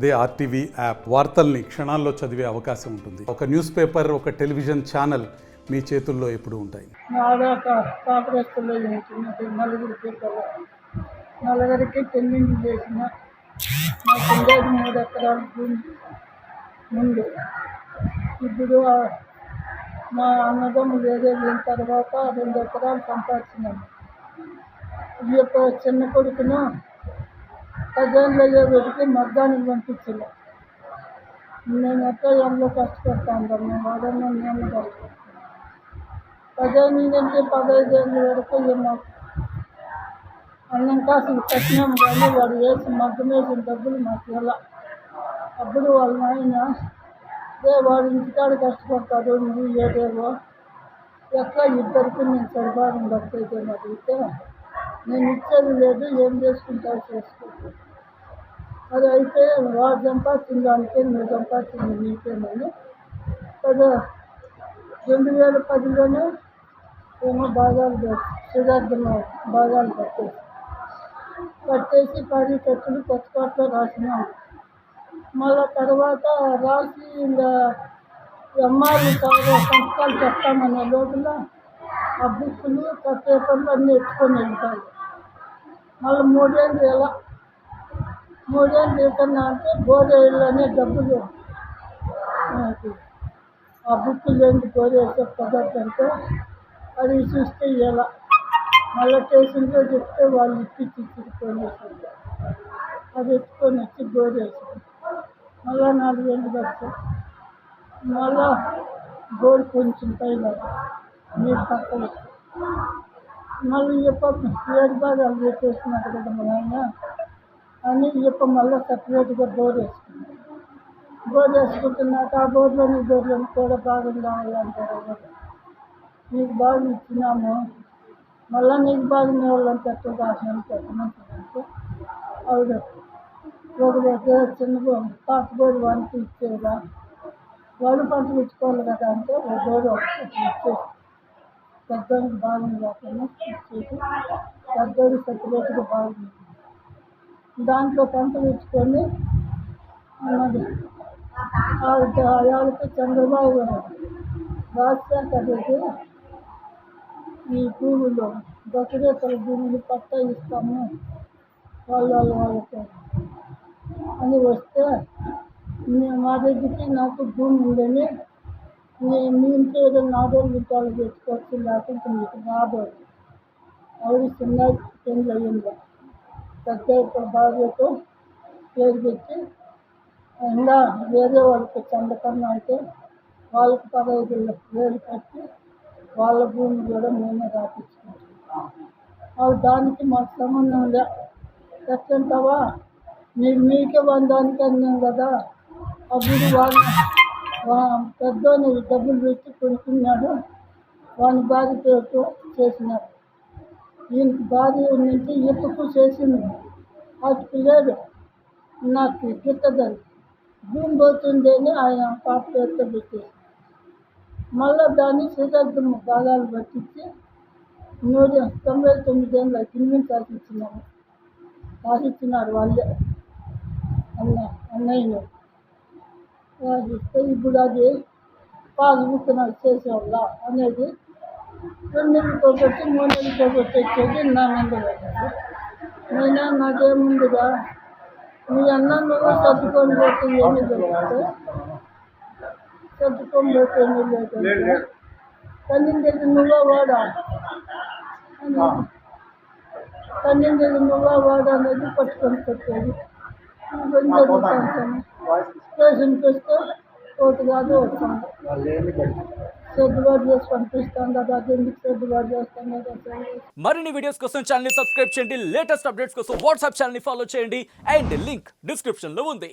అదే RTV app వార్తల్ని క్షణాల్లో చదివే అవకాశం ఉంటుంది. ఒక న్యూస్ పేపర్, ఒక టెలివిజన్ ఛానల్ మీ చేతుల్లో ఎప్పుడూ ఉంటాయి. నలుగురికి పెళ్లింటి చేసిన నాకు 3 ఎకరాల భూమి ముందు. ఇప్పుడు మా అన్నదమ్ములు ఏదైనా తర్వాత 2 ఎకరాలు సంపాదించినాము. ఈ యొక్క చిన్న కొడుకును 10 ఏళ్ళు అయ్యేటికి మగ్గానికి పంపించాను. నేను ఎక్కడ ఎంలో కష్టపడతా ఉంటాను. మేము వాడన్నా నేను కష్టపడతాను. 10 నుంచి 15 ఏళ్ళ వరకు మాకు అన్నం కాసులు కట్టినాము, కానీ వాడు వేసి మగ్గం వేసిన డబ్బులు మాకు ఎలా. అప్పుడు వాళ్ళ నాయన వాడు ఇంటికాడ కష్టపడతాడు, నువ్వు ఏదేవో ఎట్లా ఇద్దరికి నేను సరిపాడం డబ్బైతే అడిగితే నేను ఇచ్చేది లేదు, ఏం చేసుకుంటావు చేసుకుంటాను. అది అయితే వాడు సంపాదించిన దానికే నువ్వు సంపాదించింది నీకేనని 2010లోనే ఏమో భాగాలు సుధార్థం భాగాలు కట్టేసి 10 కట్టులు కొత్తకోటలో రాసినాం. మళ్ళీ తర్వాత రాసి ఇంకా ఎంఆర్లు సంస్థలు చెప్తామనే లోపల ఆ బుక్కులు పేపర్లు అన్నీ ఎత్తుకొని వెళ్తాయి. మళ్ళీ 3 ఏళ్ళు ఎలా 3 ఏళ్ళు ఎక్కడన్నా అంటే గోరేళ్ళు అనే డబ్బులు ఆ బుక్కులు ఏంటి గోరేసి కుదరదంటే అది చూస్తే ఎలా. మళ్ళీ స్టేషన్లో చెప్తే వాళ్ళు ఇప్పించుకొని అది ఎత్తుకొని వచ్చి గోరేసి మళ్ళీ 4 ఏళ్ళు పడతాయి. మళ్ళా గోరు కొంచెం పైన నీరు పక్కన మళ్ళీ చెప్పి 7 భాగాలు పెట్టేస్తున్నట్టు కదా మా ఆయన అని చెప్పి మళ్ళీ సపరేట్గా బోర్ వేసుకున్నాం. బోర్ వేసుకుంటున్నాక ఆ బోర్లోని బోర్లోని కూడా భాగం కావాలంటారు. నీకు బాగా ఇచ్చినాము, మళ్ళీ నీకు బాగా వాళ్ళని పెట్టు రాసినాము పెట్టమంటే ఆవిడ ఒక చిన్న పాత బోర్డు వానికి ఇచ్చేదా, వాడు పంట ఇచ్చుకోవాలి కదా అంటే ఒక బోర్డు ఇచ్చేసి పెద్దోడికి బాగుంది కాకుండా ఇచ్చేసి పెద్దోడికి సపరేట్గా బాగుంది. దాంట్లో పంటలు ఇచ్చుకొని అన్నది ఆవిడకి చంద్రబాబు రాజశేఖర్ ఈ భూములు దశరేతల భూములు పట్టా ఇస్తాము వాళ్ళకి అని వస్తే మా దగ్గరికి నాకు భూమి ఉందని మీ ఇంట్లో ఏదైనా 4 గుంటలు పెట్టుకోవచ్చు, లేకపోతే మీకు రాబోదు. ఆవిడ చిన్న పెళ్ళి అయ్యింది. పెద్ద భార్యతో పేరు పెట్టి ఇంకా వేరే వాళ్ళకి చందకన్నా అయితే వాళ్ళకి 15,000 కట్టి వాళ్ళ భూమి కూడా మేమే రాపించుకుంటాం. అవి దానికి మాకు సంబంధం లే. ఎట్లంటావా మీకే దానికి అన్నాం కదా. అప్పుడు పెద్దోని డబ్బులు పెట్టి కొనుక్కున్నాడు, వాని భార్య పేరుతో చేసినాడు. ఈయనకి భార్య నుంచి ఇప్పకు చేసింది, వాటికి లేదు నాకు గిట్టదని భూమి పోతుంది అని ఆయన పాప పేరుతో పెట్టేసి మళ్ళీ దాన్ని శ్రీకార్థం భాగాలు పట్టించి 199 ఏళ్ళు కింద రాసిచ్చినారు వాళ్ళే అన్నయ్య రాసిస్తే ఇప్పుడు అది పాస్బుక్ నాకు చేసేవాళ్ళ అనేది 2 నెలలతో పెట్టి 3 నెలలతో పెట్టి వచ్చేది నా మీద పెట్టారు. నేనే నాకేముందిగా మీ అన్న నువ్వు సర్దుకొని పోతే ఏమీ దొరికితే సర్దుకొని పోతే ఏమీ లేదంటే కన్నిండేది నువ్వే వాడా కన్నిండేది నువ్వే వాడా అనేది పట్టుకొని పెట్టేది. స్టేషన్కి వస్తే ఒకటి కాదు వస్తాను సర్దుబాటు చేసి పంపిస్తాం కదా, అది ఎందుకు సర్దుబాటు చేస్తాం కదా. మరిన్ని వీడియోస్ కోసం ఛానల్ ని సబ్స్క్రైబ్ చేయండి, లేటెస్ట్ అప్డేట్స్ కోసం వాట్సాప్ ఛానల్ ని ఫాలో చేయండి అండ్ లింక్ డిస్క్రిప్షన్ లో ఉంది.